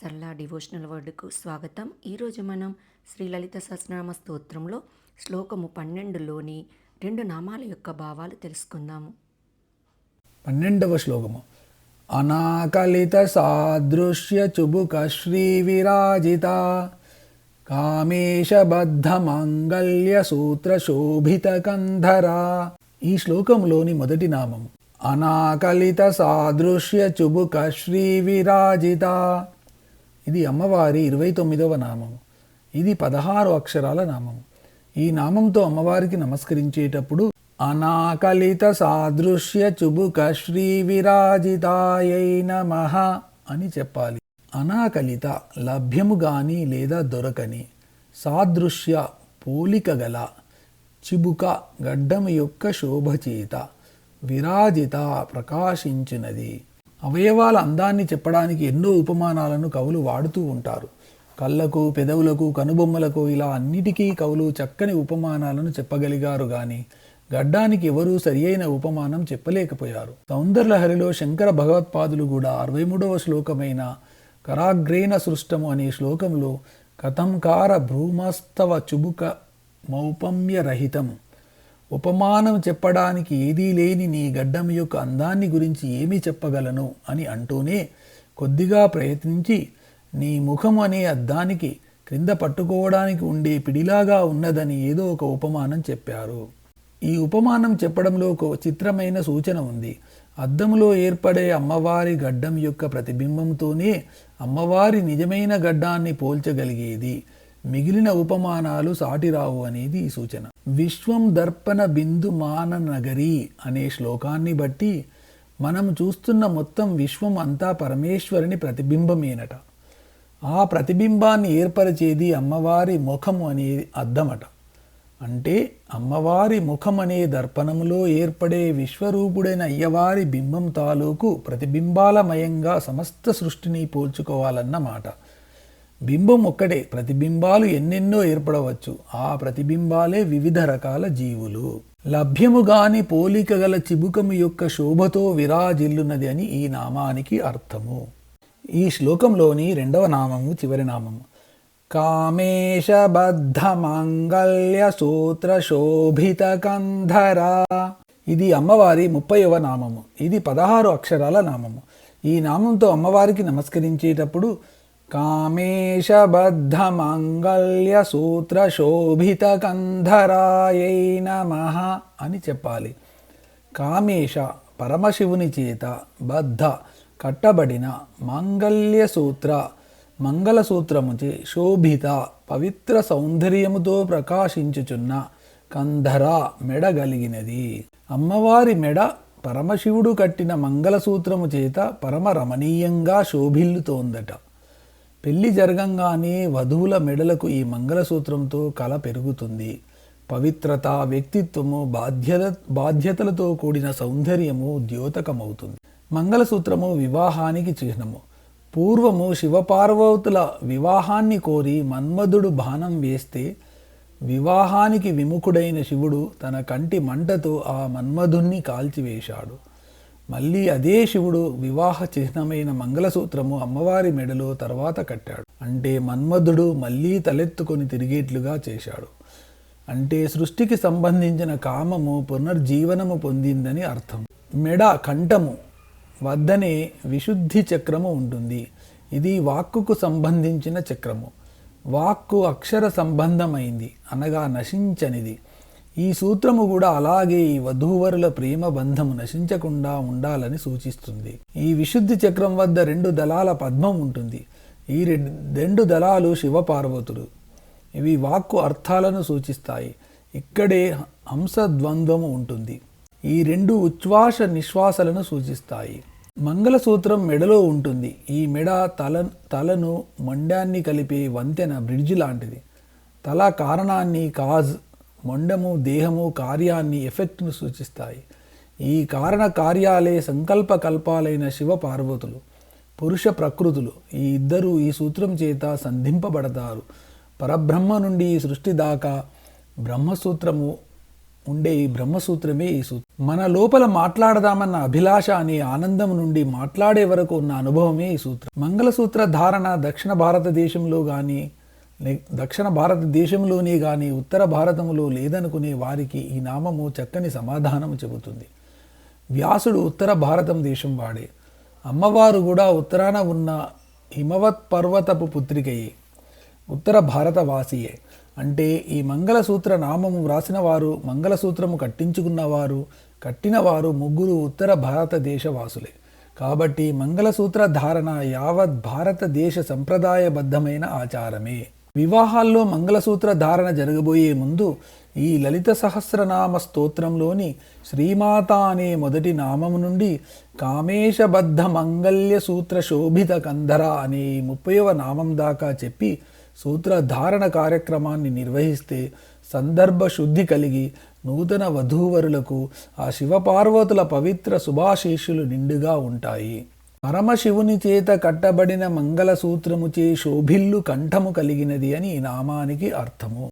సరళ డివోషనల్ వర్డ్కు స్వాగతం. ఈరోజు మనం శ్రీ లలిత సహస్రనామ స్తోత్రంలో శ్లోకము 12లోని 2 నామాల యొక్క భావాలు తెలుసుకుందాము. 12వ శ్లోకము. అనాకలిత సాదృశ్య చుబుక శ్రీ విరాజిత కామేశ బద్ధ మాంగళ్య సూత్ర శోభిత కంధరా. ఈ శ్లోకంలోని మొదటి నామం అనాకలిత సాదృశ్య చుబుక శ్రీ విరాజిత. ఇది అమ్మవారి 29వ నామము. ఇది 16 అక్షరాల నామము. ఈ నామంతో అమ్మవారికి నమస్కరించేటప్పుడు అనాకలిత సాదృశ్య చుబుక శ్రీ విరాజితాయై నమః అని చెప్పాలి. అనాకలిత లభ్యము గాని లేదా దొరకని, సాదృశ్య పోలిక గల, చిబుక గడ్డము యొక్క శోభచేత, విరాజిత ప్రకాశించినది. అవయవాల అందాన్ని చెప్పడానికి ఎన్నో ఉపమానాలను కవులు వాడుతూ ఉంటారు. కళ్ళకు, పెదవులకు, కనుబొమ్మలకు ఇలా అన్నిటికీ కవులు చక్కని ఉపమానాలను చెప్పగలిగారు గాని గడ్డానికి ఎవరూ సరియైన ఉపమానం చెప్పలేకపోయారు. సౌందర్యలహరిలో శంకర భగవత్పాదులు కూడా 63వ శ్లోకమైన కరాగ్రేణ సృష్టము అనే శ్లోకంలో కథంకార భ్రూమస్తవ చుబుక మౌపమ్యరహితం, ఉపమానం చెప్పడానికి ఏదీ లేని నీ గడ్డం యొక్క అందాన్ని గురించి ఏమి చెప్పగలను అని అంటూనే కొద్దిగా ప్రయత్నించి నీ ముఖం అనే అద్దానికి క్రింద పట్టుకోవడానికి ఉండే పిడిలాగా ఉన్నదని ఏదో ఒక ఉపమానం చెప్పారు. ఈ ఉపమానం చెప్పడంలో ఒక చిత్రమైన సూచన ఉంది. అద్దంలో ఏర్పడే అమ్మవారి గడ్డం యొక్క ప్రతిబింబంతోనే అమ్మవారి నిజమైన గడ్డాన్ని పోల్చగలిగేది. మిగిలిన ఉపమానాలు సాటిరావు అనేది ఈ సూచన. విశ్వం దర్పణ బిందు మాన నగరి అనే శ్లోకాన్ని బట్టి మనం చూస్తున్న మొత్తం విశ్వం అంతా పరమేశ్వరుని ప్రతిబింబమేనట. ఆ ప్రతిబింబాన్ని ఏర్పరిచేది అమ్మవారి ముఖము అనే అద్దమట. అంటే అమ్మవారి ముఖం అనే దర్పణములో ఏర్పడే విశ్వరూపుడైన అయ్యవారి బింబం తాలూకు ప్రతిబింబాలమయంగా సమస్త సృష్టిని పోల్చుకోవాలన్నమాట. బింబం ఒక్కటే, ప్రతిబింబాలు ఎన్నెన్నో ఏర్పడవచ్చు. ఆ ప్రతిబింబాలే వివిధ రకాల జీవులు. లభ్యముగాని పోలిక గల చిబుకము యొక్క శోభతో విరాజిల్లున్నది అని ఈ నామానికి అర్థము. ఈ శ్లోకంలోని 2వ నామము చివరి నామము కామేశ బద్ధ మాంగళ్య సూత్ర శోభిత కంధరా. ఇది అమ్మవారి 30వ నామము. ఇది 16 అక్షరాల నామము. ఈ నామంతో అమ్మవారికి నమస్కరించేటప్పుడు కామేశ బద్ధ మాంగళ్య సూత్ర శోభిత కంధరాయై నమః అని చెప్పాలి. కామేశ పరమశివుని చేత, బద్ధ కట్టబడిన, మాంగళ్య సూత్ర మంగళసూత్రముచే, శోభిత పవిత్ర సౌందర్యముతో ప్రకాశించుచున్న, కంధర మెడగలిగినది. అమ్మవారి మెడ పరమశివుడు కట్టిన మంగళసూత్రము చేత పరమ రమణీయంగా శోభిల్లుతోందట. పెళ్లి జరగంగానే వధువుల మెడలకు ఈ మంగళసూత్రంతో కళ పెరుగుతుంది. పవిత్రత, వ్యక్తిత్వము, బాధ్యతలతో కూడిన సౌందర్యము ద్యోతకమవుతుంది. మంగళసూత్రము వివాహానికి చిహ్నము. పూర్వము శివపార్వతుల వివాహాన్ని కోరి మన్మధుడు బాణం వేస్తే వివాహానికి విముఖుడైన శివుడు తన కంటి మంటతో ఆ మన్మధుణ్ణి కాల్చివేశాడు. మళ్ళీ అదే శివుడు వివాహ చిహ్నమైన మంగళసూత్రము అమ్మవారి మెడలో తర్వాత కట్టాడు. అంటే మన్మధుడు మళ్ళీ తలెత్తుకొని తిరిగేట్లుగా చేశాడు. అంటే సృష్టికి సంబంధించిన కామము పునర్జీవనము పొందిందని అర్థం. మెడ కంఠము వద్దనే విశుద్ధి చక్రము ఉంటుంది. ఇది వాక్కుకు సంబంధించిన చక్రము. వాక్కు అక్షర సంబంధమైంది, అనగా నశించనిది. ఈ సూత్రము కూడా అలాగే ఈ వధూవరుల ప్రేమ బంధము నశించకుండా ఉండాలని సూచిస్తుంది. ఈ విశుద్ధి చక్రం వద్ద 2 దళాల పద్మం ఉంటుంది. ఈ 2 దళాలు శివపార్వతులు. ఇవి వాక్కు అర్థాలను సూచిస్తాయి. ఇక్కడే హంసద్వంద్వము ఉంటుంది. ఈ 2 ఉచ్ఛ్వాస నిశ్వాసలను సూచిస్తాయి. మంగళసూత్రం మెడలో ఉంటుంది. ఈ మెడ తలను మొండాన్ని కలిపే వంతెన, బ్రిడ్జి లాంటిది. తల కారణాన్ని, కాజ్, మొండము దేహము కార్యాన్ని, ఎఫెక్ట్ను సూచిస్తాయి. ఈ కారణ కార్యాలే సంకల్ప కల్పాలైన శివ పార్వతులు, పురుష ప్రకృతులు. ఈ ఇద్దరు ఈ సూత్రం చేత సంధింపబడతారు. పరబ్రహ్మ నుండి ఈ సృష్టి దాకా బ్రహ్మసూత్రము ఉండే ఈ బ్రహ్మసూత్రమే ఈ సూత్రం. మన లోపల మాట్లాడదామన్న అభిలాష అనే ఆనందం నుండి మాట్లాడే వరకు ఉన్న అనుభవమే ఈ సూత్రం. మంగళసూత్ర ధారణ దక్షిణ భారతదేశంలోనే కానీ ఉత్తర భారతంలో లేదనుకునే వారికి ఈ నామము చక్కని సమాధానం చెబుతుంది. వ్యాసుడు ఉత్తర భారతం దేశం వాడే. అమ్మవారు కూడా ఉత్తరాన ఉన్న హిమవత్ పర్వతపు పుత్రికయే, ఉత్తర భారతవాసియే. అంటే ఈ మంగళసూత్ర నామము వ్రాసిన వారు, మంగళసూత్రము కట్టించుకున్నవారు, కట్టినవారు ముగ్గురు ఉత్తర భారతదేశ వాసులే. కాబట్టి మంగళసూత్ర ధారణ యావత్ భారతదేశ సంప్రదాయబద్ధమైన ఆచారమే. వివాహాల్లో మంగళసూత్ర ధారణ జరగబోయే ముందు ఈ లలిత సహస్రనామ స్తోత్రంలోని శ్రీమాత అనే మొదటి నామము నుండి కామేశబద్ధ మంగళ్య సూత్ర శోభిత కంధర అనే 30వ నామం దాకా చెప్పి సూత్రధారణ కార్యక్రమాన్ని నిర్వహిస్తే సందర్భ శుద్ధి కలిగి నూతన వధూవరులకు ఆ శివపార్వతుల పవిత్ర శుభాశీస్సులు నిండుగా ఉంటాయి. పరమశివుని చేత కట్టబడిన మంగళసూత్రముచే శోభిల్లు కంఠము కలిగినది అని ఈ నామానికి అర్థము.